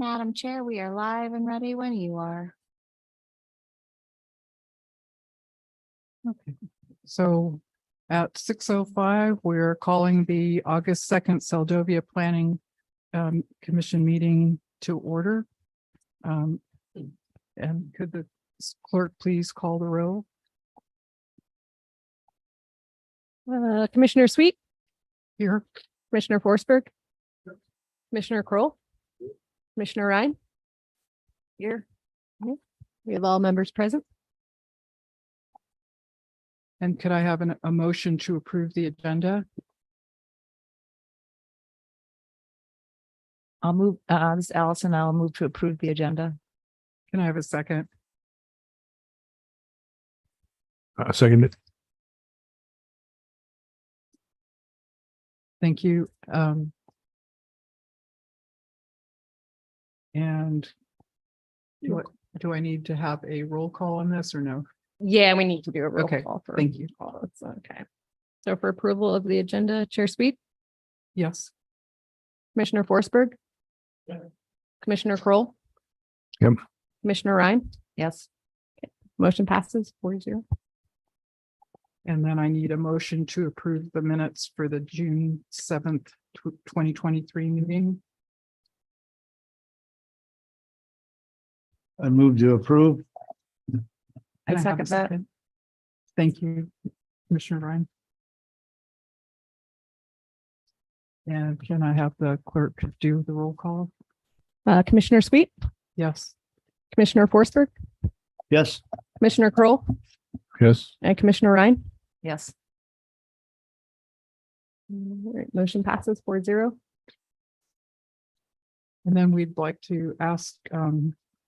Madam Chair, we are live and ready when you are. Okay, so at 6:05, we're calling the August 2nd Seldovia Planning Commission meeting to order. And could the clerk please call the roll? Commissioner Sweet, Here. Commissioner Forsberg, Commissioner Kroll, Commissioner Ryan. Here. We have all members present. And could I have a motion to approve the agenda? I'll move, this is Allison. I'll move to approve the agenda. Can I have a second? Second it. Thank you. And do I need to have a roll call on this or no? Yeah, we need to do a roll Okay, call for. thank you. That's okay. So for approval of the agenda, Chair Sweet, Yes. Commissioner Forsberg. Commissioner Kroll. Yep. Commissioner Ryan, Yes. motion passes 4-0. And then I need a motion to approve the minutes for the June 7th, 2023 meeting. I move to approve. I Can have second a that. second? Thank you, Commissioner Ryan. And can I have the clerk do the roll call? Commissioner Sweet, Yes. Commissioner Forsberg, Yes. Commissioner Kroll, Yes. and Commissioner Ryan. Yes. All right, motion passes 4-0. And then we'd like to ask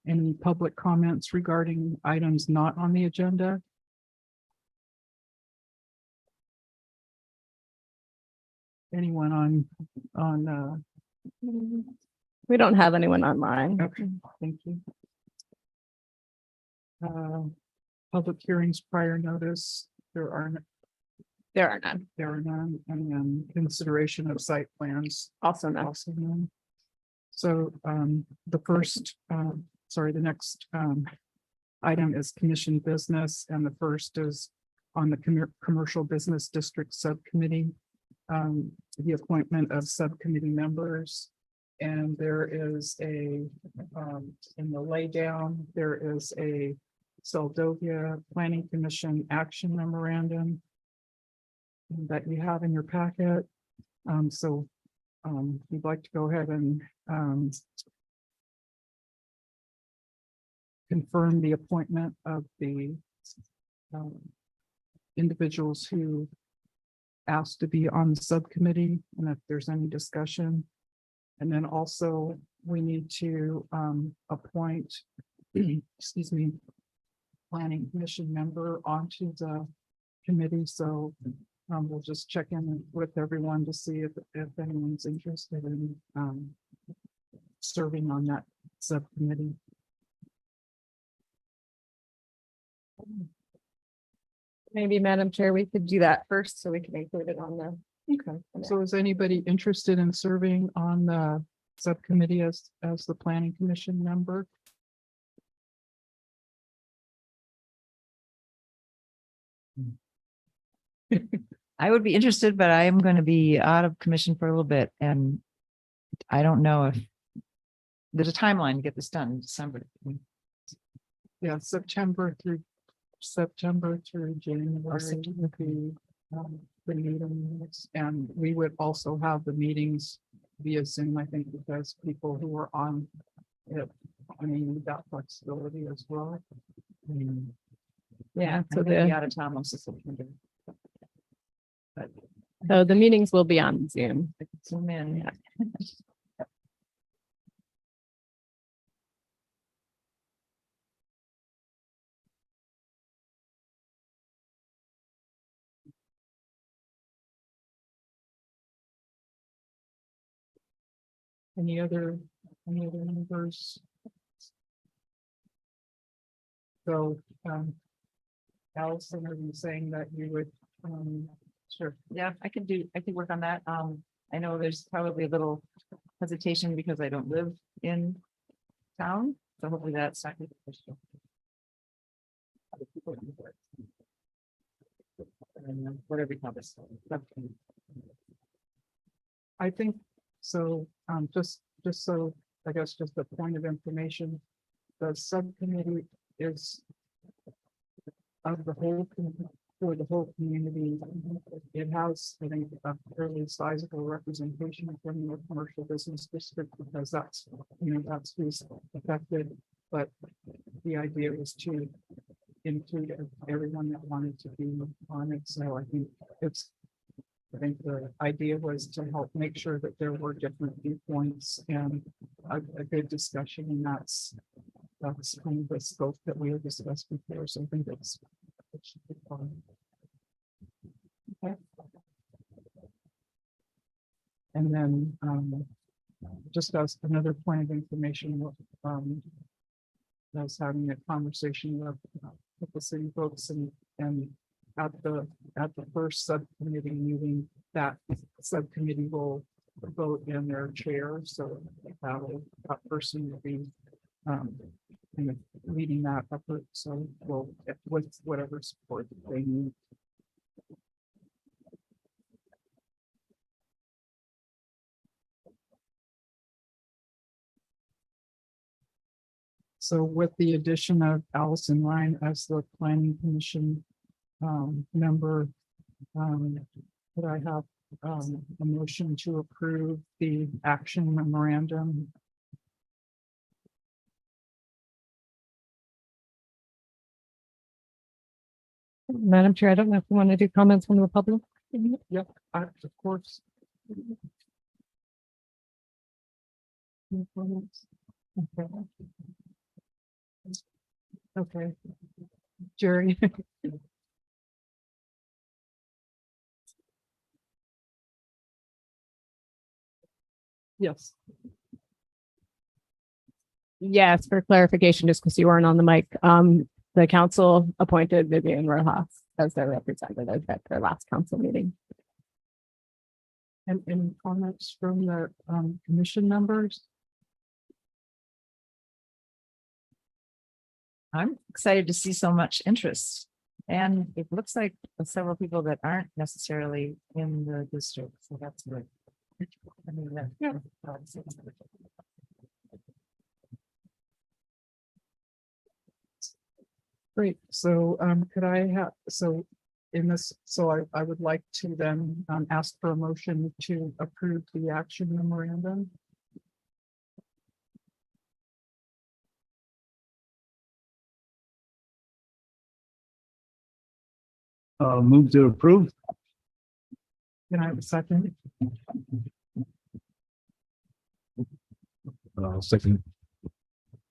any public comments regarding items not on the agenda. Anyone on We don't have anyone online. okay, thank you. Public hearings prior notice, there are none, and then consideration of site plans. Also no. Also none. So the first, the next item is commission business, and the first is on the commercial business district subcommittee. The appointment of subcommittee members. And there is a in the laydown, there is a Seldovia Planning Commission action memorandum that you have in your packet. So we'd like to go ahead and confirm the appointment of the individuals who asked to be on the subcommittee, and if there's any discussion. And then also we need to appoint, excuse me, planning commission member onto the committee. So we'll just check in with everyone to see if anyone's interested in serving on that subcommittee. Maybe, Madam Chair, we could do that first so we can include it on the. Okay, so is anybody interested in serving on the subcommittee as the planning commission member? I would be interested, but I am going to be out of commission for a little bit, and I don't know if there's a timeline to get this done in December. Yeah, September through January. The meetings, and we would also have the meetings via Zoom, I think, because people who are on it, I mean, that flexibility as well. Yeah, so I'm gonna be the, out of town most of September. so the meetings will be on Zoom. I could zoom in. Yeah. Any other members? So, Allison, are you saying that you would, sure, Yeah, I could work on that. I know there's probably a little hesitation because I don't live in town. So hopefully that's not. Whatever you call this. I think so, just so, I guess, just a point of information. The subcommittee is of the whole, for the whole community. It has, I think, a fairly sizable representation from the commercial business district, because that's, that's who's affected. But the idea was to include everyone that wanted to be on it, so I think the idea was to help make sure that there were different viewpoints and a good discussion, and that's kind of the scope that we had discussed before, so I think it should be fun. Okay. And then, just as another point of information, I was having a conversation with the city folks, and at the first subcommittee meeting, that subcommittee will vote in their chair, so that person will be kind of leading that effort, so we'll, with whatever support that they need. So with the addition of Allison Ryan as the planning commission member, could I have a motion to approve the action memorandum? Madam Chair, I don't know if you want to do comments from the public. Yep, of course. Okay. Okay. Jerry. Yes. Yes, for clarification, just because you weren't on the mic, the council appointed Vivian Rojas as their representative at their last council meeting. And any comments from the commission members? I'm excited to see so much interest. And it looks like several people that aren't necessarily in the district, so that's good. I mean, Yeah. Great, so could I have, so in this, so I would like to then ask for a motion to approve the action memorandum. Move to approve. Can I have a second? Second.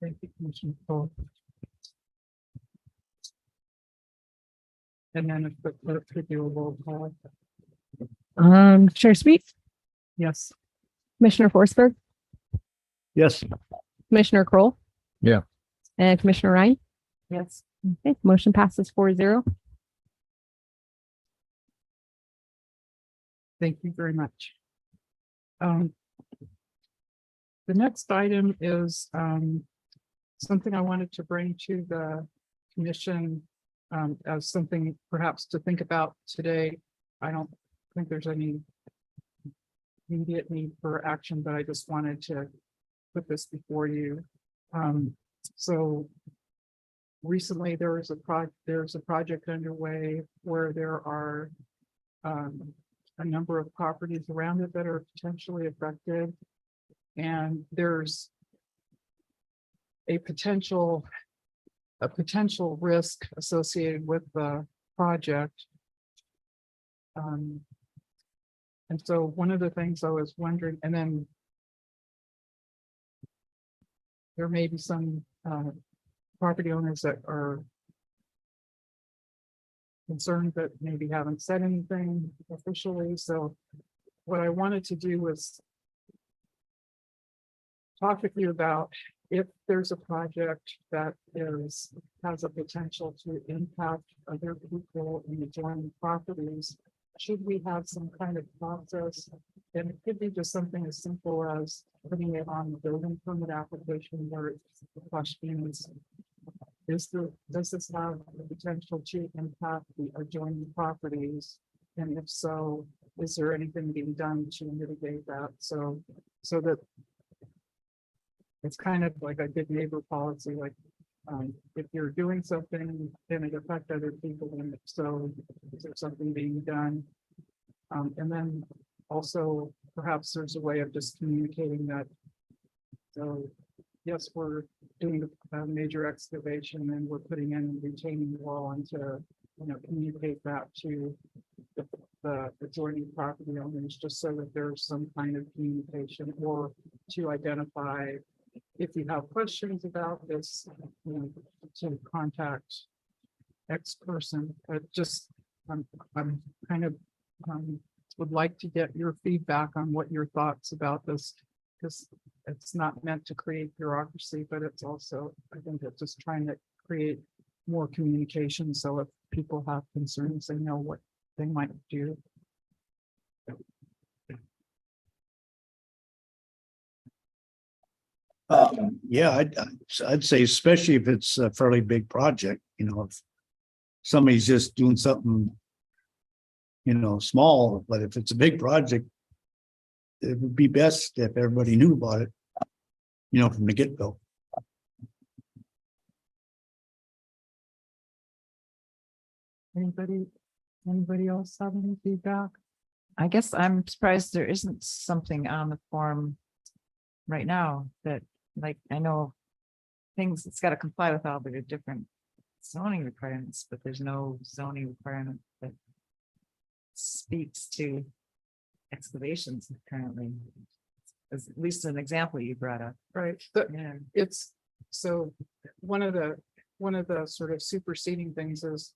Thank you, Commissioner Cole. And then if the clerk could do a roll call. Chair Sweet, Yes. Commissioner Forsberg, Yes. Commissioner Kroll. Yeah. And Commissioner Ryan. yes. Okay, motion passes 4-0. Thank you very much. The next item is something I wanted to bring to the commission as something perhaps to think about today. I don't think there's any immediate need for action, but I just wanted to put this before you. So recently there was there's a project underway where there are a number of properties around it that are potentially affected. And there's a potential risk associated with the project. And so one of the things I was wondering, and then there may be some property owners that are concerned that maybe haven't said anything officially. So what I wanted to do was talk with you about if there's a project that has a potential to impact other people in adjoining properties, should we have some kind of process And it could be just something as simple as putting it on the building permit application where it's the question does this have the potential to impact the adjoining properties? And if so, is there anything being done to mitigate that? So that it's kind of like a good neighbor policy, like if you're doing something, then it affect other people, and if so, is there something being done? And then also perhaps there's a way of just communicating that. So yes, we're doing a major excavation and we're putting in a retaining wall, and to, communicate that to the adjoining property owners, just so that there's some kind of communication, or to identify if you have questions about this, to contact X person. I'm kind of would like to get your feedback on what your thoughts about this, because it's not meant to create bureaucracy, but it's also, I think it's just trying to create more communication. So if people have concerns, they know what they might do. Yeah, I'd say especially if it's a fairly big project, if somebody's just doing something, small, but if it's a big project, it would be best if everybody knew about it, from the get-go. Anybody else have any feedback? I guess I'm surprised there isn't something on the form right now that, like, I know things, it's got to comply with all the different zoning requirements, but there's no zoning requirement that speaks to excavations currently. As at least an example you brought up. Right, but Yeah. it's, so one of the sort of superseding things is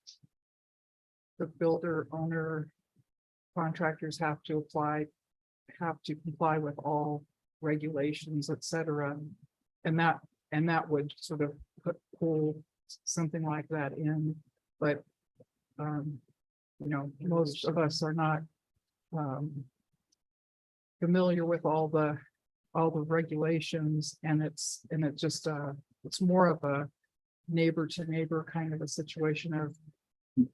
the builder, owner, contractors have to comply with all regulations, et cetera. And that would sort of pull something like that in, but most of us are not familiar with all the regulations, and it's just it's more of a neighbor to neighbor kind of a situation of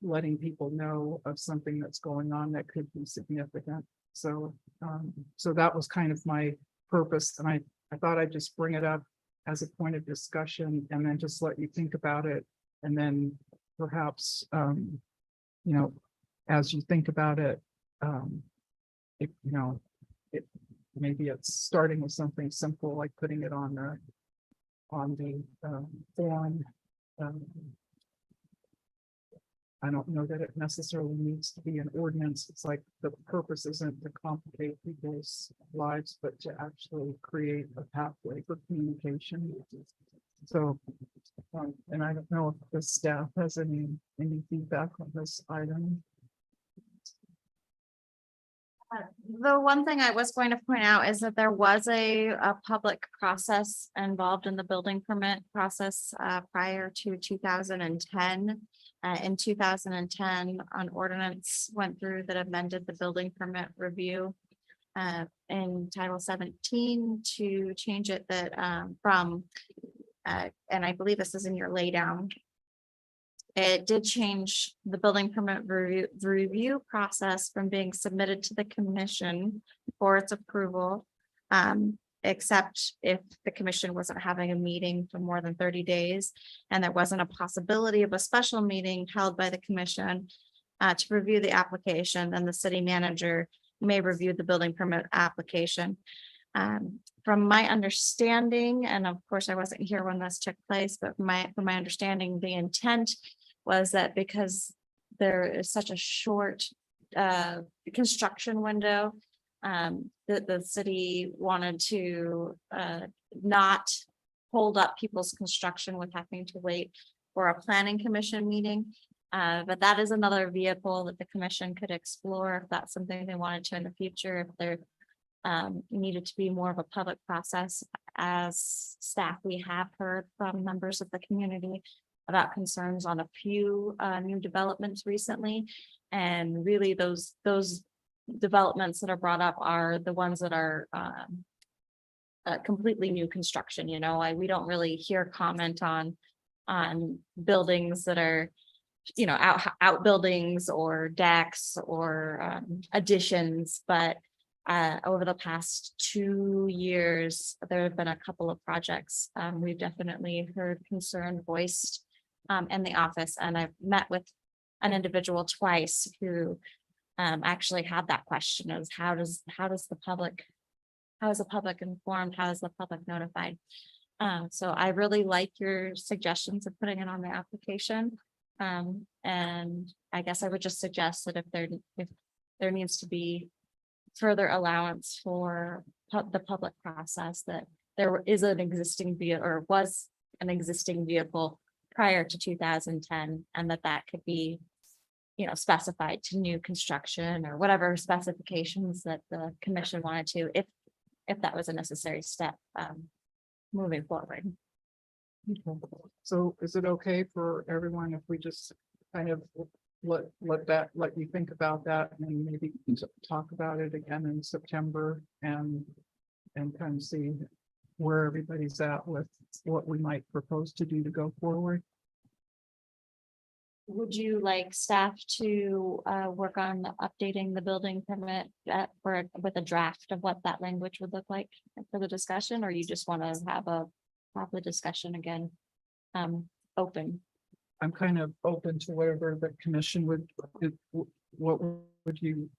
letting people know of something that's going on that could be significant. So so that was kind of my purpose, and I thought I'd just bring it up as a point of discussion, and then just let you think about it, and then perhaps as you think about it, maybe it's starting with something simple like putting it on the form. I don't know that it necessarily needs to be an ordinance. It's like the purpose isn't to complicate people's lives, but to actually create a pathway for communication. So, and I don't know if the staff has any feedback on this item. The one thing I was going to point out is that there was a public process involved in the building permit process prior to 2010. In 2010, an ordinance went through that amended the building permit review in Title 17 to change it that from, and I believe this is in your laydown. It did change the building permit review process from being submitted to the commission for its approval, except if the commission wasn't having a meeting for more than 30 days, and there wasn't a possibility of a special meeting held by the commission to review the application, then the city manager may review the building permit application. From my understanding, and of course I wasn't here when this took place, but from my understanding, the intent was that because there is such a short construction window, that the city wanted to not hold up people's construction with having to wait for a planning commission meeting. But that is another vehicle that the commission could explore if that's something they wanted to in the future, if there needed to be more of a public process. As staff, we have heard from members of the community about concerns on a few new developments recently, and really those developments that are brought up are the ones that are completely new construction, you know, we don't really hear comment on buildings that are, you know, outbuildings or decks or additions, but over the past 2 years, there have been a couple of projects. We've definitely heard concern voiced in the office, and I've met with an individual twice who actually had that question is how is the public informed? How is the public notified? So I really like your suggestions of putting it on the application. And I guess I would just suggest that if there needs to be further allowance for the public process, that there is an existing vehicle or was an existing vehicle prior to 2010, and that could be, you know, specified to new construction or whatever specifications that the commission wanted to, if that was a necessary step moving forward. Okay. So is it okay for everyone if we just kind of let you think about that and maybe talk about it again in September and kind of see where everybody's at with what we might propose to do to go forward? Would you like staff to work on updating the building permit with a draft of what that language would look like for the discussion, or you just want to have the discussion again open? I'm kind of open to whatever the commission would, what would you?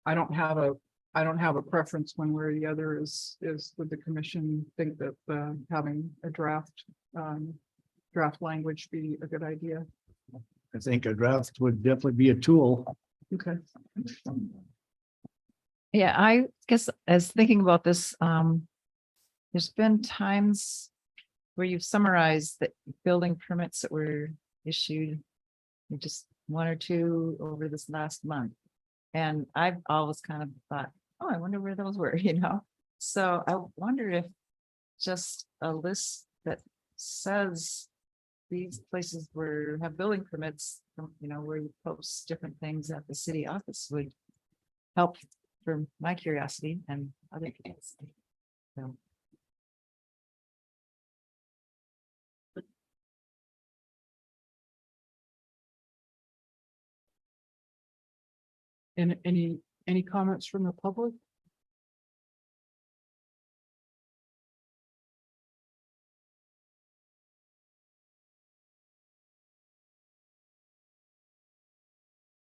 I don't have a preference one way or the other. Would the commission think that having a draft language be a good idea? I think a draft would definitely be a tool. Okay. Yeah, I guess as thinking about this, there's been times where you've summarized the building permits that were issued, just 1 or 2 over this last month. And I've always kind of thought, oh, I wonder where those were, you know? So I wonder if just a list that says these places have building permits, you know, where you post different things at the city office would help for my curiosity and other people's. So. And any comments from the public?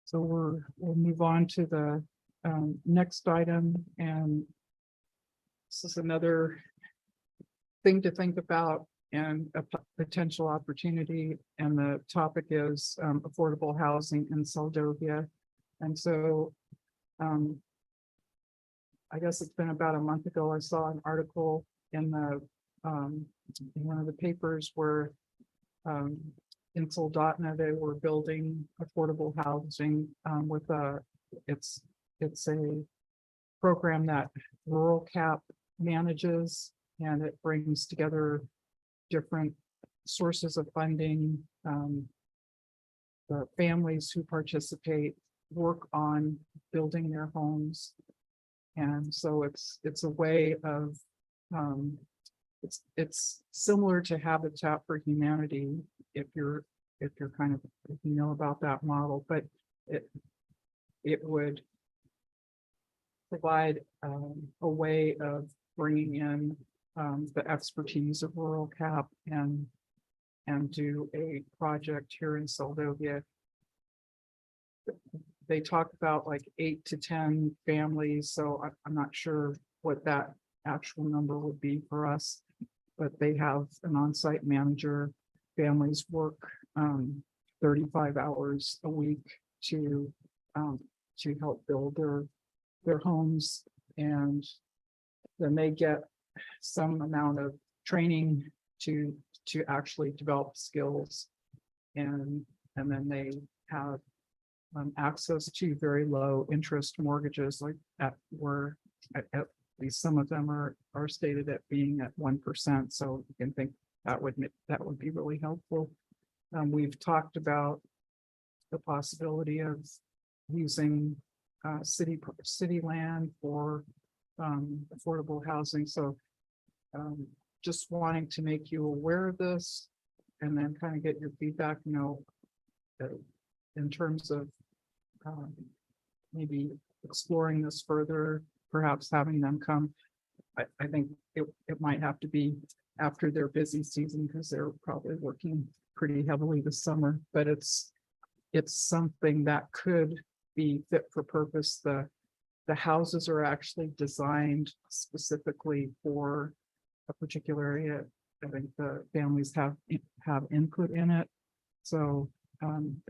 So we'll move on to the next item, and this is another thing to think about and a potential opportunity. And the topic is affordable housing in Seldovia. And so I guess it's been about a month ago, I saw an article in one of the papers where in Seldovia, they were building affordable housing with it's a program that Rural Cap manages, and it brings together different sources of funding. The families who participate work on building their homes. And so it's a way of it's similar to Habitat for Humanity, if you know about that model, but it would provide a way of bringing in the expertise of Rural Cap and do a project here in Seldovia. They talk about like 8 to 10 families, so I'm not sure what that actual number would be for us, but they have an on-site manager. Families work 35 hours a week to help build their homes, and then they get some amount of training to actually develop skills, and then they have access to very low interest mortgages, like at least some of them are stated at being at 1%. So you can think that would be really helpful. We've talked about the possibility of using city land for affordable housing. So just wanting to make you aware of this and then kind of get your feedback, in terms of maybe exploring this further, perhaps having them come. I think it might have to be after their busy season because they're probably working pretty heavily this summer, but it's something that could be fit for purpose. The houses are actually designed specifically for a particular area. I think the families have input in it. So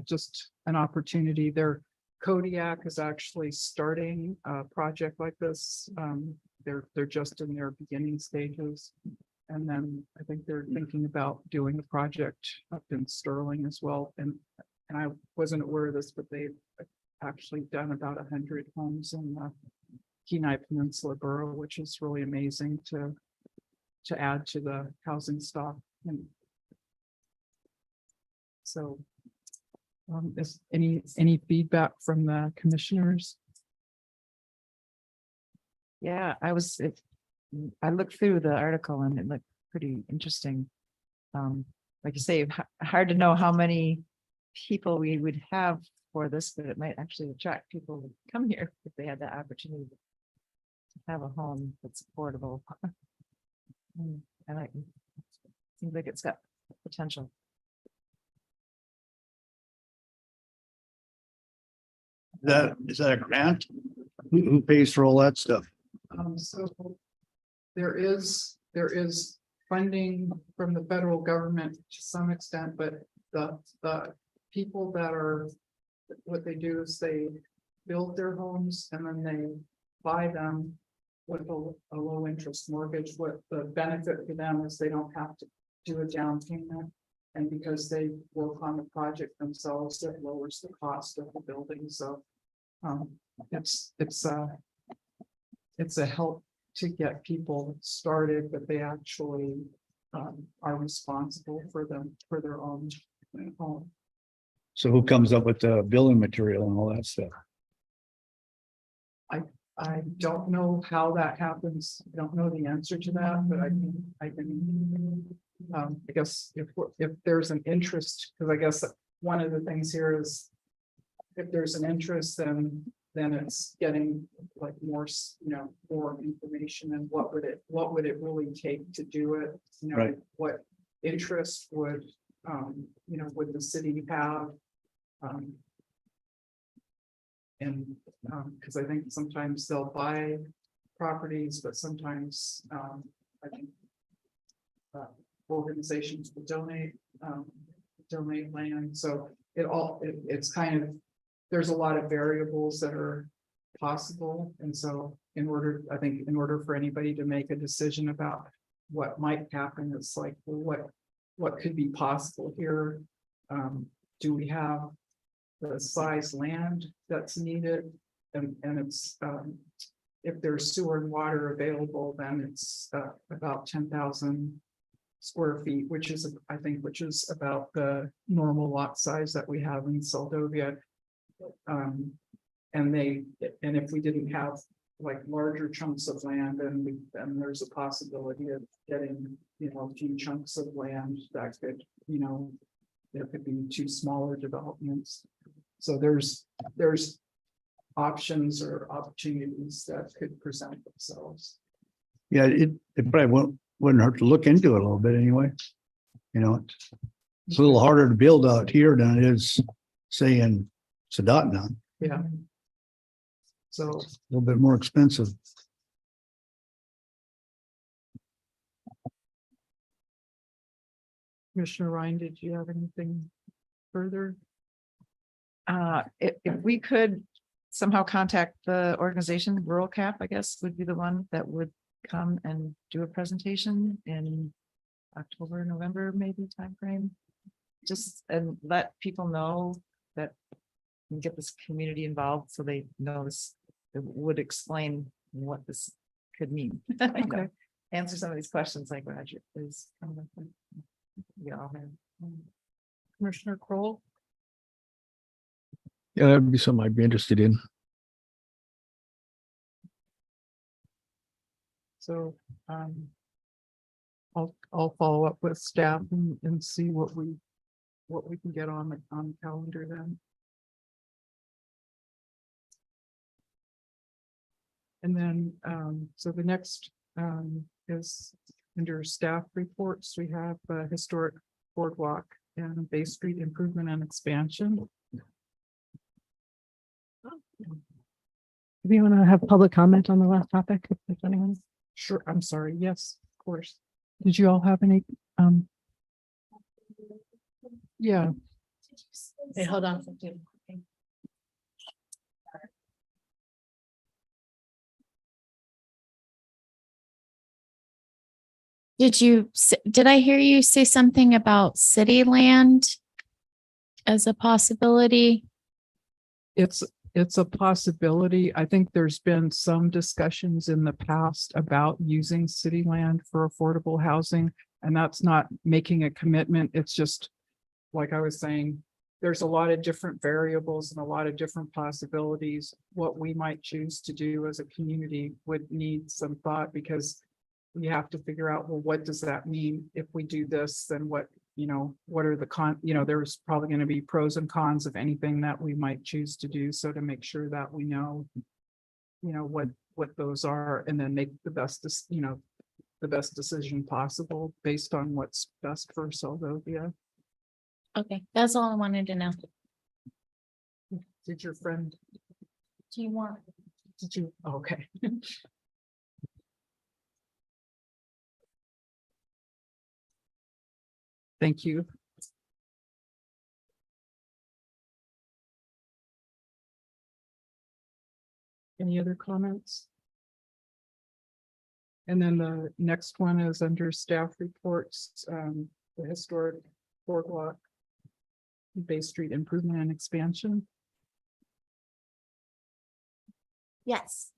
just an opportunity there. Kodiak is actually starting a project like this. They're just in their beginning stages. And then I think they're thinking about doing a project up in Sterling as well. And I wasn't aware of this, but they've actually done about 100 homes in the Kenai Peninsula Borough, which is really amazing to add to the housing stock. And so is any feedback from the commissioners? Yeah, I looked through the article and it looked pretty interesting. Like you say, hard to know how many people we would have for this, but it might actually attract people to come here if they had the opportunity to have a home that's affordable. I like it. Seems like it's got potential. Is that a grant? Who pays for all that stuff? So there is funding from the federal government to some extent, but the people that are, what they do is they build their homes and then they buy them with a low interest mortgage. What the benefit for them is they don't have to do a down payment. And because they work on the project themselves, it lowers the cost of the building. So it's a help to get people started, but they actually are responsible for their own home. So who comes up with the building material and all that stuff? I don't know how that happens. I don't know the answer to that, but I guess if there's an interest, because I guess one of the things here is if there's an interest, then it's getting like more information and what would it really take to do it? Right. What interest would would the city have? And because I think sometimes they'll buy properties, but sometimes I think organizations will donate land. So it's kind of, there's a lot of variables that are possible. And so in order for anybody to make a decision about what might happen, it's like, well, what could be possible here? Do we have the size land that's needed? And it's if there's sewer and water available, then it's about 10,000 square feet, which is about the normal lot size that we have in Seldovia. And if we didn't have like larger chunks of land, then there's a possibility of getting a few chunks of land that could there could be 2 smaller developments. So there's options or opportunities that could present themselves. Yeah, it probably wouldn't hurt to look into it a little bit anyway. It's a little harder to build out here than it is, say, in Seldovia. Yeah. So A little bit more expensive. Commissioner Ryan, did you have anything further? If we could somehow contact the organization, Rural Cap, I guess, would be the one that would come and do a presentation in October, November, maybe timeframe. Just and let people know that and get this community involved so they know this, it would explain what this could mean. Okay. Answer some of these questions like Roger is. Yeah. Commissioner Kroll? Yeah, that'd be something I'd be interested in. So, I'll follow up with staff and see what we can get on the calendar then. And then, so the next, is under staff reports, we have historic boardwalk and Bay Street improvement and expansion. Do we want to have public comment on the last topic? If there's anyone? Sure, I'm sorry. Yes, of course. Did you all have any, yeah, Hey, hold on. Did I hear you say something about city land as a possibility? it's a possibility. I think there's been some discussions in the past about using city land for affordable housing. And that's not making a commitment. It's just, like I was saying, there's a lot of different variables and a lot of different possibilities. What we might choose to do as a community would need some thought, because we have to figure out, well, what does that mean? If we do this, then what, what are the there's probably going to be pros and cons of anything that we might choose to do. So to make sure that we know, what those are, and then make the best, the best decision possible based on what's best for Seldovia. Okay, that's all I wanted to know. Did your friend, Do you want? did you, okay. Thank you. Any other comments? And then the next one is under staff reports, the historic boardwalk, Bay Street improvement and expansion. Yes.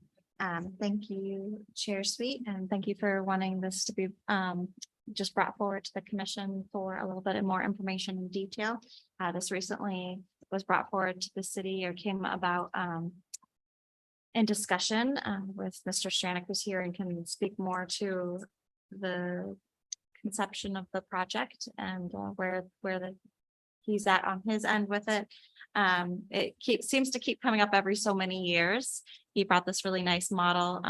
Thank you, Chair Sweet, and thank you for wanting this to be just brought forward to the commission for a little bit more information and detail. This recently was brought forward to the city, or came about in discussion with Mr. Stranick, who's here and can speak more to the conception of the project and where he's at on his end with it. It seems to keep coming up every so many years. He brought this really nice model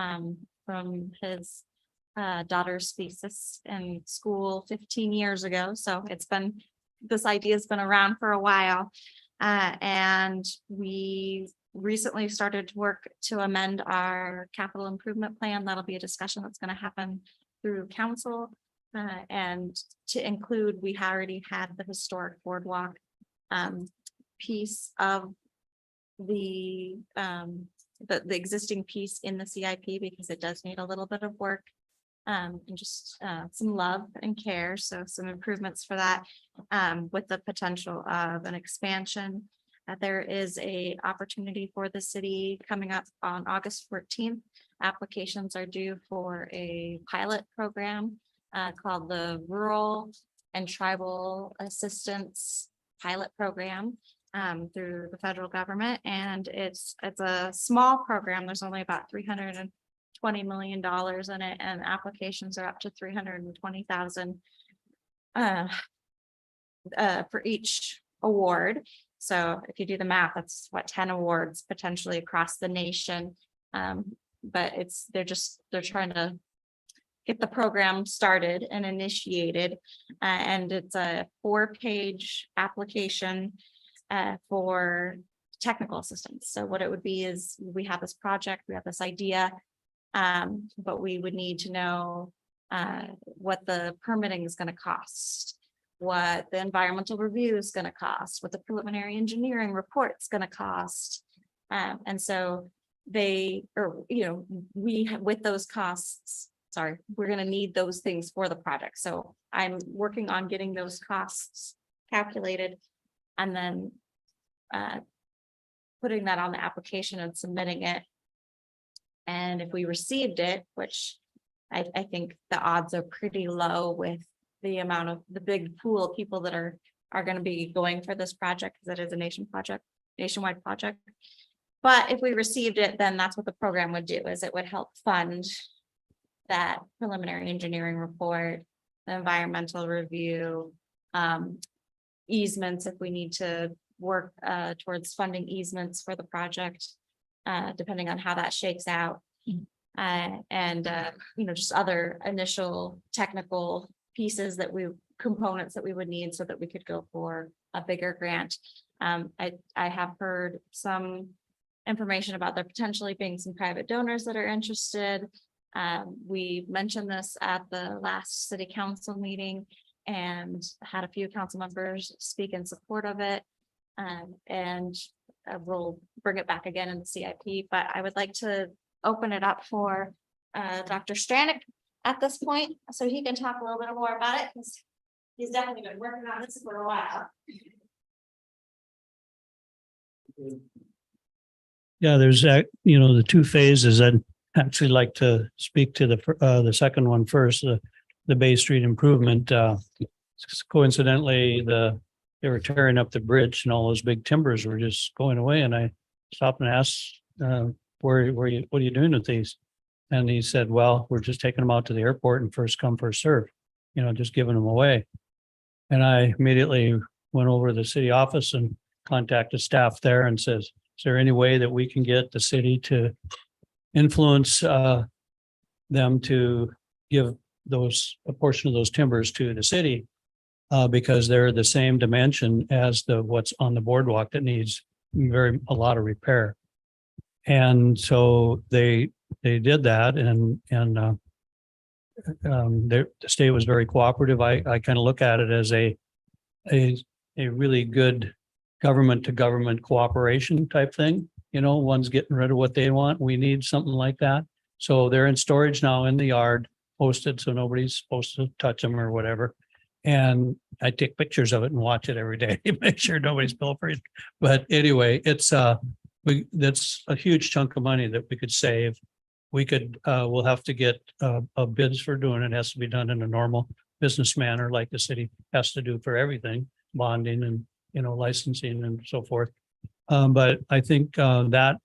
from his daughter's thesis in school 15 years ago. So this idea has been around for a while. And we recently started to work to amend our capital improvement plan. That'll be a discussion that's going to happen through council. And to include, we already had the historic boardwalk piece of the existing piece in the CIP, because it does need a little bit of work and just some love and care. So some improvements for that with the potential of an expansion. There is a opportunity for the city coming up on August 14th. Applications are due for a pilot program called the Rural and Tribal Assistance Pilot Program through the federal government. And it's a small program. There's only about $320 million in it, and applications are up to 320,000 for each award. So if you do the math, that's what, 10 awards potentially across the nation. But they're trying to get the program started and initiated. And it's a 4-page application for technical assistance. So what it would be is, we have this project, we have this idea, but we would need to know what the permitting is going to cost, what the environmental review is going to cost, what the preliminary engineering report is going to cost. And so with those costs, we're going to need those things for the project. So I'm working on getting those costs calculated and then putting that on the application and submitting it. And if we received it, which I think the odds are pretty low with the amount of the big pool of people that are going to be going for this project, because it is a nationwide project. But if we received it, then that's what the program would do, is it would help fund that preliminary engineering report, the environmental review, easements if we need to work towards funding easements for the project, depending on how that shakes out. And just other initial technical pieces components that we would need so that we could go for a bigger grant. I have heard some information about there potentially being some private donors that are interested. We mentioned this at the last city council meeting and had a few council members speak in support of it. And we'll bring it back again in the CIP, but I would like to open it up for Dr. Stranick at this point, so he can talk a little bit more about it, because he's definitely been working on this for a while. Yeah, there's the two phases. I'd actually like to speak to the second one first, the Bay Street improvement. Coincidentally, they were tearing up the bridge and all those big timbers were just going away. And I stopped and asked, what are you doing with these? And he said, well, we're just taking them out to the airport and first come, first serve, just giving them away. And I immediately went over to the city office and contacted staff there and says, is there any way that we can get the city to influence them to give a portion of those timbers to the city? Because they're the same dimension as what's on the boardwalk that needs a lot of repair. And so they did that, and the state was very cooperative. I kind of look at it as a really good government to government cooperation type thing. One's getting rid of what they want. We need something like that. So they're in storage now in the yard, posted, so nobody's supposed to touch them or whatever. And I take pictures of it and watch it every day to make sure nobody's pilfering. But anyway, that's a huge chunk of money that we could save. We'll have to get bids for doing it. It has to be done in a normal business manner, like the city has to do for everything, bonding and licensing and so forth. But I think that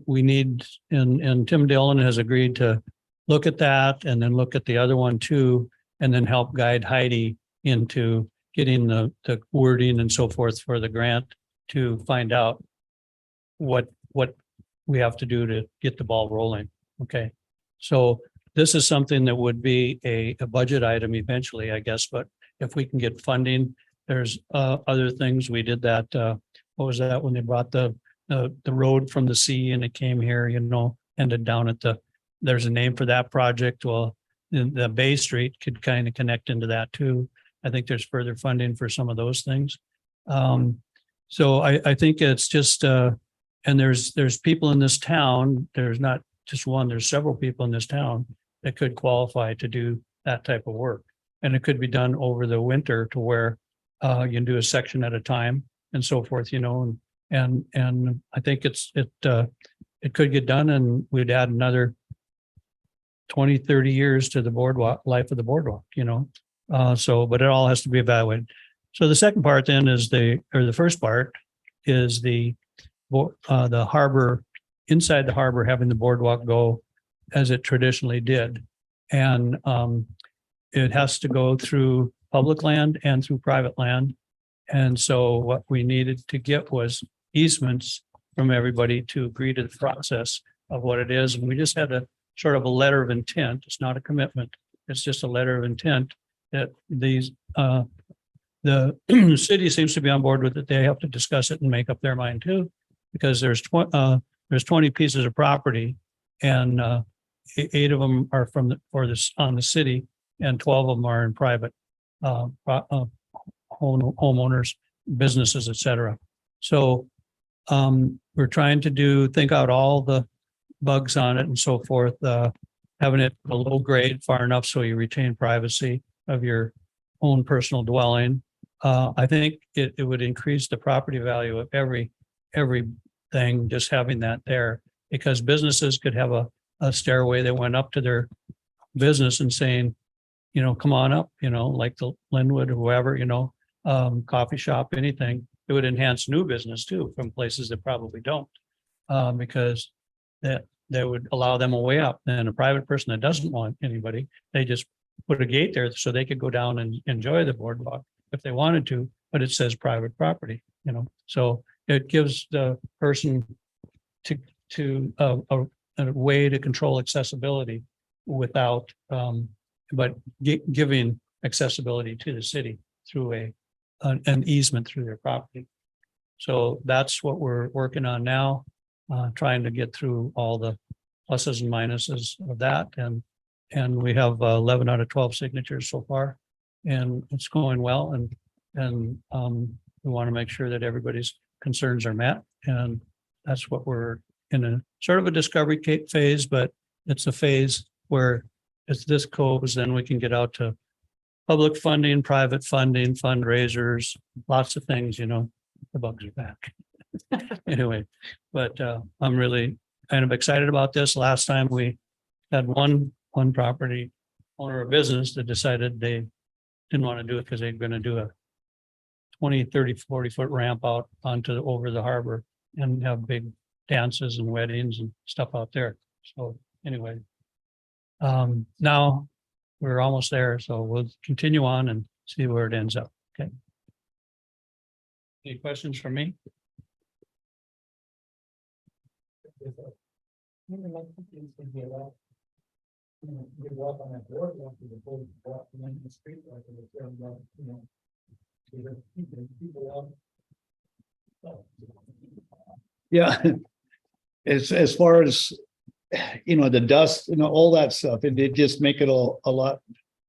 we need, and Tim Dillon has agreed to look at that and then look at the other one too, and then help guide Heidi into getting the wording and so forth for the grant to find out what we have to do to get the ball rolling. Okay. So this is something that would be a budget item eventually, I guess, but if we can get funding, there's other things. We did that. What was that when they brought the road from the sea and it came here, ended down at there's a name for that project. Well, the Bay Street could kind of connect into that too. I think there's further funding for some of those things. So I think it's just, and there's people in this town, there's not just one, there's several people in this town that could qualify to do that type of work. And it could be done over the winter to where you can do a section at a time and so forth, and I think it could get done, and we'd add another 20, 30 years to the boardwalk, life of the boardwalk, but it all has to be evaluated. So the second part then is the first part is the harbor, inside the harbor, having the boardwalk go as it traditionally did. And it has to go through public land and through private land. And so what we needed to get was easements from everybody to agree to the process of what it is. And we just had a sort of a letter of intent. It's not a commitment. It's just a letter of intent that the city seems to be on board with it. They have to discuss it and make up their mind too, because there's 20 pieces of property, and 8 of them are on the city, and 12 of them are in private homeowners, businesses, etc. So we're trying to think out all the bugs on it and so forth, having it a low grade far enough so you retain privacy of your own personal dwelling. I think it would increase the property value of everything, just having that there, because businesses could have a stairway that went up to their business and saying, come on up, like the Linwood or whoever, coffee shop, anything. It would enhance new business too from places that probably don't, because they would allow them a way up. And a private person that doesn't want anybody, they just put a gate there so they could go down and enjoy the boardwalk if they wanted to, but it says private property, you know, so it gives the person a way to control accessibility without, but giving accessibility to the city through an easement through their property. So that's what we're working on now, trying to get through all the pluses and minuses of that. And we have 11 out of 12 signatures so far, and it's going well. And we want to make sure that everybody's concerns are met. And that's what we're in a sort of a discovery phase, but it's a phase where as this goes, then we can get out to public funding, private funding, fundraisers, lots of things, you know, the bugs are back. Anyway, but I'm really kind of excited about this. Last time we had one property owner of business that decided they didn't want to do it because they're going to do a 20, 30, 40-foot ramp out over the harbor and have big dances and weddings and stuff out there. So anyway, now we're almost there, so we'll continue on and see where it ends up. Okay. Any questions for me? Yeah. As far as, you know, the dust and all that stuff, it did just make it a lot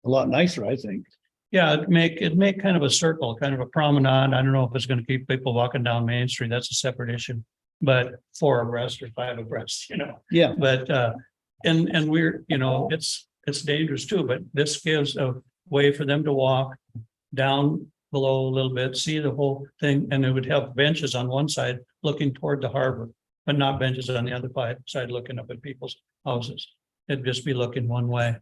nicer, I think. Yeah, it'd make kind of a circle, kind of a promenade. I don't know if it's going to keep people walking down Main Street. That's a separate issue. But 4 abreast or 5 abreast, you know. Yeah. But and we're, you know, it's dangerous too, but this gives a way for them to walk down below a little bit, see the whole thing, and it would have benches on one side looking toward the harbor, but not benches on the other side looking up at people's houses. It'd just be looking one way.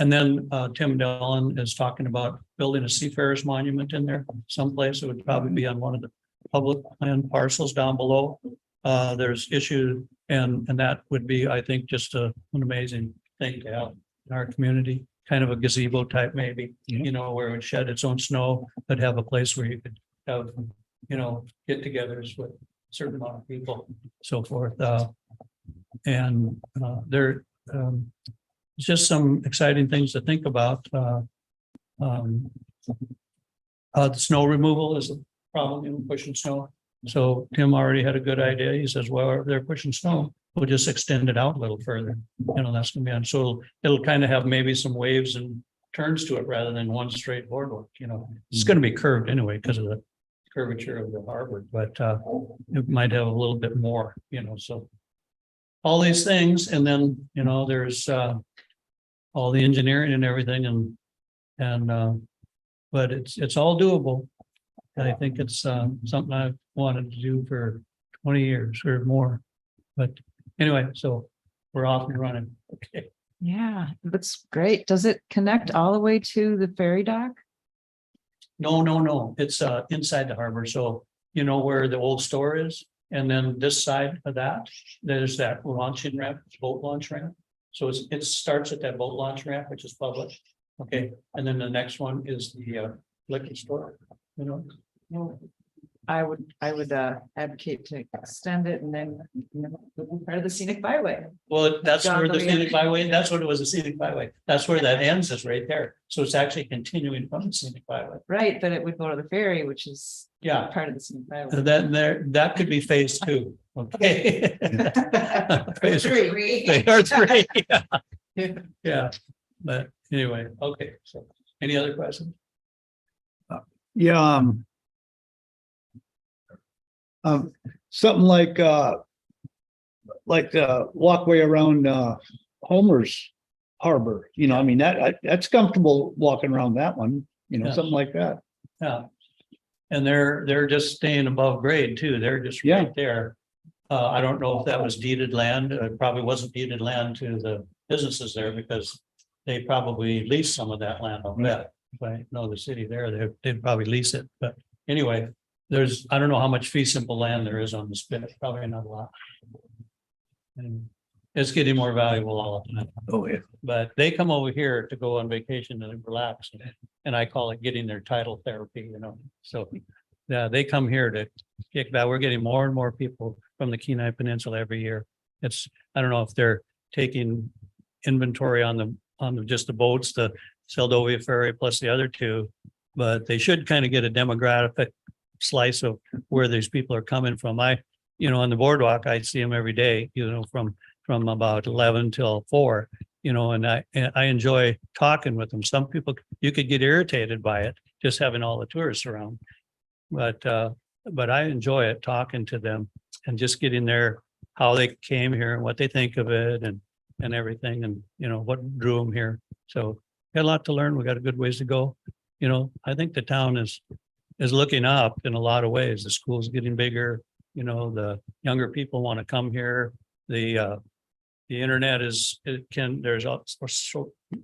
And then Tim Dillon is talking about building a seafarers monument in there someplace. It would probably be on one of the public land parcels down below. There's issue, and that would be, I think, just an amazing thing to have in our community. Kind of a gazebo type, maybe, you know, where it would shed its own snow, but have a place where you could have, you know, get-togethers with a certain amount of people, so forth. And there, just some exciting things to think about. The snow removal is a problem in pushing snow. So Tim already had a good idea. He says, well, if they're pushing snow, we'll just extend it out a little further. You know, that's gonna be on. So it'll kind of have maybe some waves and turns to it rather than one straight boardwalk, you know. It's gonna be curved anyway because of the curvature of the harbor, but it might have a little bit more, you know, so. All these things, and then, you know, there's all the engineering and everything, and but it's all doable. I think it's something I wanted to do for 20 years or more. But anyway, so we're off and running. Okay. Yeah, it looks great. Does it connect all the way to the ferry dock? No. It's inside the harbor. So you know where the old store is? And then this side of that, there's that launching ramp, boat launch ramp. So it starts at that boat launch ramp, which is public. Okay, and then the next one is the liquor store, you know. No. I would advocate to extend it and then, you know, part of the scenic byway. Well, that's Gone where to the the scenic other- byway, that's what it was, a scenic byway. That's where that ends, is right there. So it's actually continuing from the scenic byway. Right, but it would go to the ferry, which is Yeah, part of the scenic byway. that could be phase 2. Okay. Phase Three. phase 3, yeah. Yeah, but anyway, okay, so any other questions? Yeah. Something like the walkway around Homer's Harbor, you know, I mean, that's comfortable walking around that one, you know, Yeah. something like that. Yeah. And they're just staying above grade too. They're just Yeah. right there. I don't know if that was deeded land. It probably wasn't deeded land to the businesses there because they probably leased some of that land on that. If I know the city there, they'd probably lease it. But anyway, I don't know how much fee simple land there is on the spit. Probably not a lot. And It's getting more valuable all the time. Oh, yeah. But they come over here to go on vacation and relax. And I call it getting their title therapy, you know, so. Yeah, they come here to kick back. We're getting more and more people from the Kenai Peninsula every year. I don't know if they're taking inventory on just the boats, the Seldovia ferry plus the other two. But they should kind of get a demographic slice of where these people are coming from. On the boardwalk, I see them every day, from about 11 till 4, and I enjoy talking with them. Some people, you could get irritated by it, just having all the tourists around. But I enjoy it, talking to them and just getting how they came here and what they think of it and everything and, what drew them here. So got a lot to learn. We got a good ways to go. I think the town is looking up in a lot of ways. The school's getting bigger, the younger people want to come here. The internet there's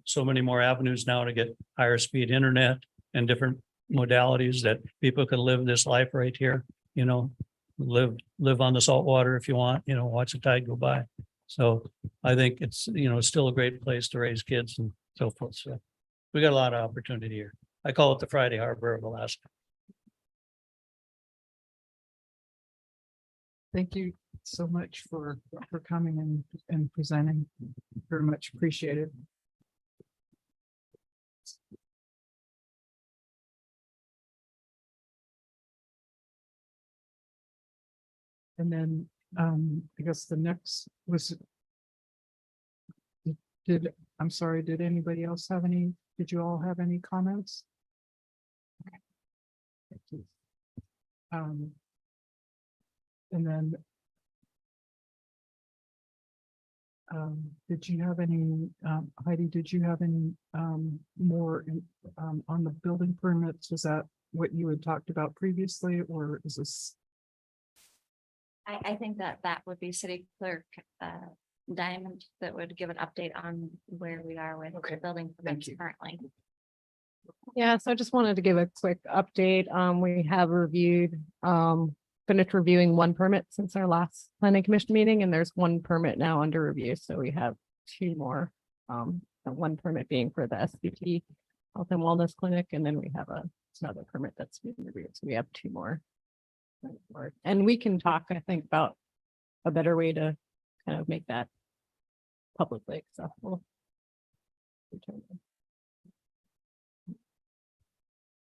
so many more avenues now to get higher speed internet and different modalities that people can live this life right here, live on the salt water if you want, watch the tide go by. So I think it's, still a great place to raise kids and so forth. So we got a lot of opportunity here. I call it the Friday Harbor of Alaska. Thank you so much for coming and presenting. Very much appreciated. And then, I guess the next was. I'm sorry, did anybody else have did you all have any comments? Okay. Thank you. And then. Did you have any, Heidi, did you have any, more, on the building permits? Was that what you had talked about previously, or is this? I think that would be City Clerk Diamond that would give an update on where we are with Okay, building permits you. currently. Yeah, so I just wanted to give a quick update. We have finished reviewing one permit since our last planning commission meeting, and there's one permit now under review. So we have two more. One permit being for the SBT Health and Wellness Clinic, and then we have another permit that's being reviewed. So we have two more. And we can talk, I think, about a better way to kind of make that publicly accessible.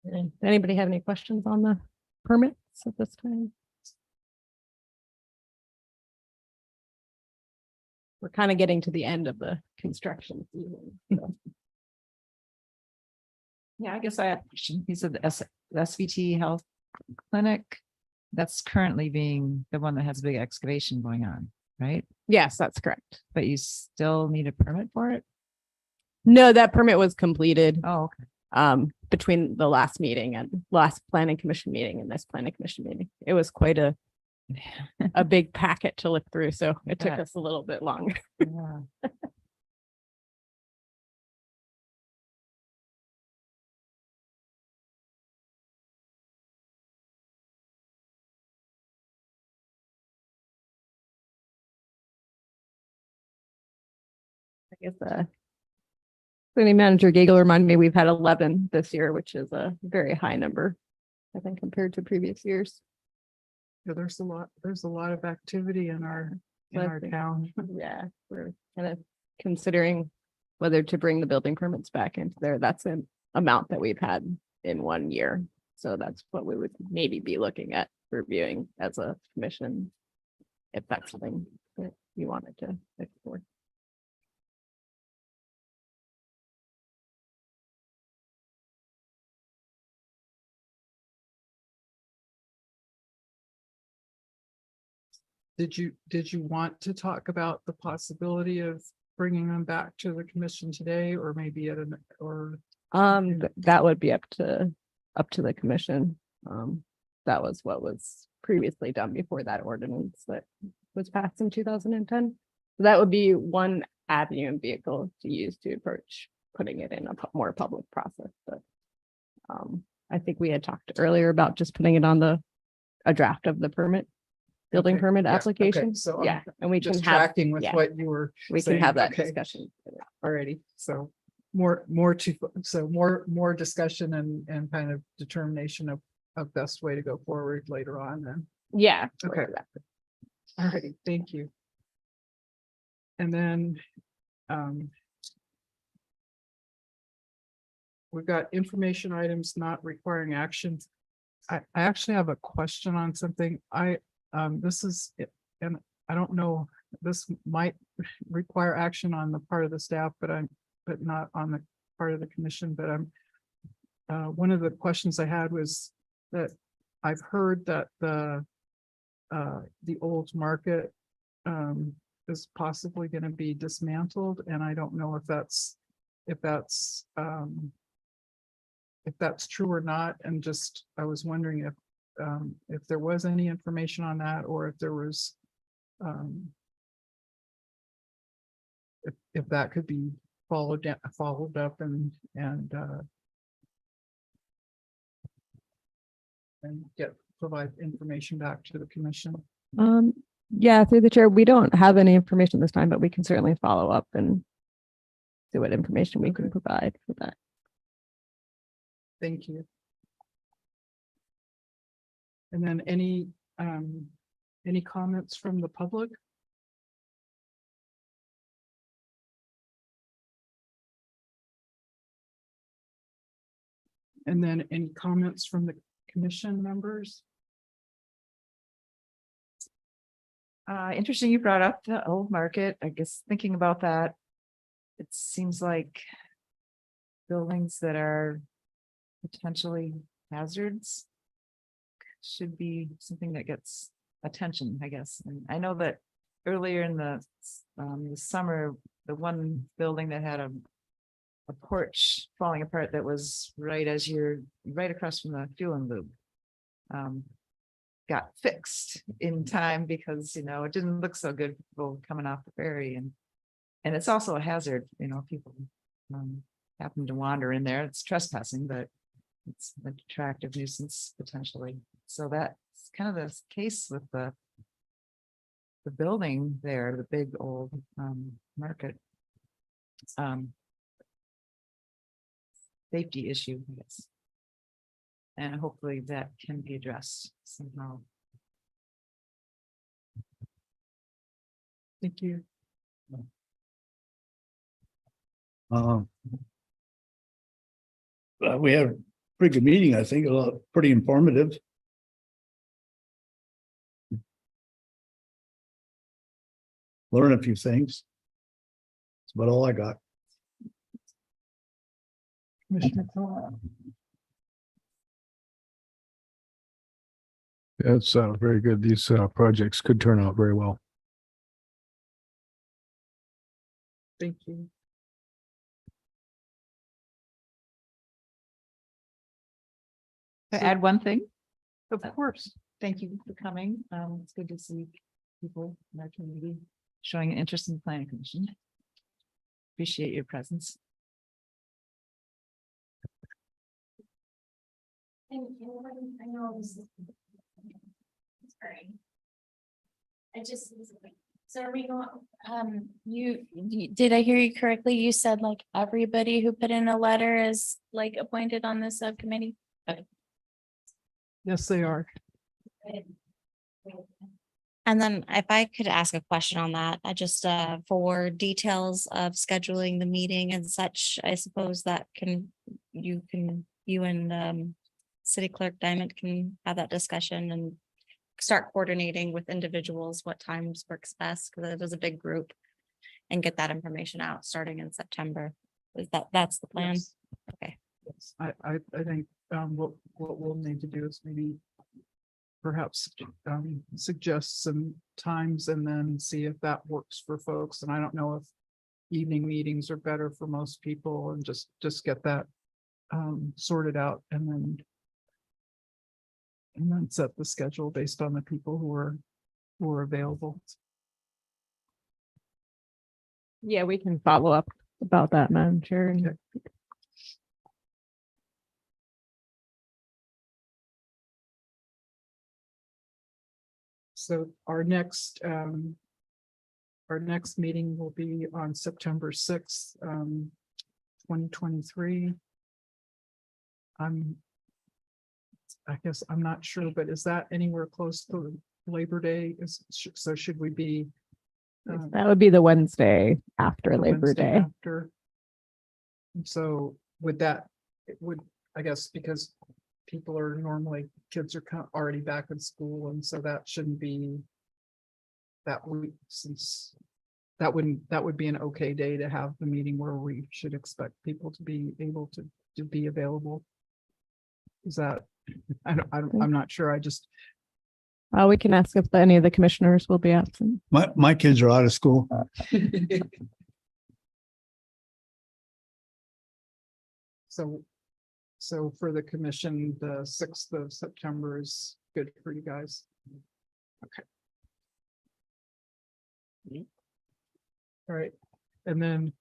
And anybody have any questions on the permits at this time? We're kind of getting to the end of the construction season. So. Yeah, I guess I have a question. He said the SVT Health Clinic, that's currently being the one that has a big excavation going on, right? Yes, that's correct. But you still need a permit for it? No, that permit was completed Oh, okay. between the last meeting and last planning commission meeting and this planning commission meeting. It was quite a big packet to look through, so it took bet. us a little bit longer. Yeah. I guess city manager Gagel reminded me we've had 11 this year, which is a very high number, I think, compared to previous years. Yeah, there's a lot of activity in our Blessing. town. Yeah, we're kind of considering whether to bring the building permits back into there. That's an amount that we've had in 1 year. So that's what we would maybe be looking at reviewing as a commission, if that's something that you wanted to explore. Did you want to talk about the possibility of bringing them back to the commission today, or maybe That would be up to the commission. That was what was previously done before that ordinance that was passed in 2010. So that would be one avenue and vehicle to use to approach putting it in a more public process. But I think we had talked earlier about just putting it on a draft of the permit building Okay, permit yeah, okay, application. so I'm Yeah, and we can just have, tracking with yeah, what you were we can saying. have that Okay. discussion. Alrighty, so more discussion and kind of determination of best way to go forward later on then. Yeah. Okay. Alrighty, thank you. And then, we've got information items not requiring action. I actually have a question on something. This is, and I don't know, this might require action on the part of the staff, but not on the part of the commission, but one of the questions I had was that I've heard that the old market, is possibly going to be dismantled, and I don't know if that's true or not, and just, I was wondering if there was any information on that, or if there was, if that could be followed up and provide information back to the commission. Yeah, through the chair, we don't have any information this time, but we can certainly follow up and see what information we can provide for that. Thank you. And then any comments from the public? And then any comments from the commission members? Interesting you brought up the old market. I guess thinking about that, it seems like buildings that are potentially hazards should be something that gets attention, I guess. And I know that earlier in the summer, the one building that had a porch falling apart that was right across from the fueling loop, got fixed in time because, it didn't look so good for people coming off the ferry, and it's also a hazard, people happen to wander in there. It's trespassing, but it's an attractive nuisance potentially. So that's kind of the case with the building there, the big old market. Safety issue, I guess. And hopefully that can be addressed somehow. Thank you. We had a pretty good meeting, I think, pretty informative. Learn a few things. That's about all I got. Commissioner Coyle. That's very good. These projects could turn out very well. Thank you. Can I add one thing? Of course. Thank you for coming. It's good to see people in our community showing an interest in the planning commission. Appreciate your presence. I know this is. Sorry. So are we going, did I hear you correctly? You said like everybody who put in a letter is like appointed on this subcommittee? Okay. Yes, they are. And then if I could ask a question on that, I just, for details of scheduling the meeting and such, I suppose that you and City Clerk Diamond can have that discussion and start coordinating with individuals what times works best, because it is a big group, and get that information out starting in September. That's the plan? Yes. Okay. Yes, I think what we'll need to do is maybe perhaps suggest some times and then see if that works for folks. And I don't know if evening meetings are better for most people, and just get that sorted out, and then set the schedule based on the people who are available. Yeah, we can follow up about that, Madam Chair. And Okay. So our next meeting will be on September 6th, 2023. I guess I'm not sure, but is that anywhere close to Labor Day? So should we be? That would be the Wednesday after the Labor Wednesday Day. after? And so would that, it would, I guess, because people are normally, kids are already back in school, and so that shouldn't be that week, since that would be an okay day to have the meeting where we should expect people to be able to be available. Is that, I'm not sure. I just, We can ask if any of the commissioners will be absent. My kids are out of school. so for the commission, the 6th of September is good for you guys. Okay. All right, and then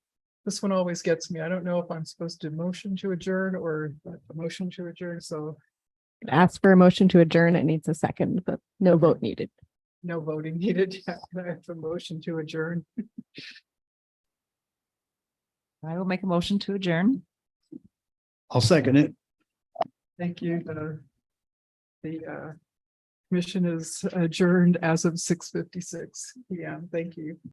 this one always gets me. I don't know if I'm supposed to motion to adjourn or a motion to adjourn, so Ask for a motion to adjourn. It needs a second, but no vote needed. no voting needed. I have a motion to adjourn. I will make a motion to adjourn. I'll second it. Thank you. The commission is adjourned as of 6:56 p.m. Thank you.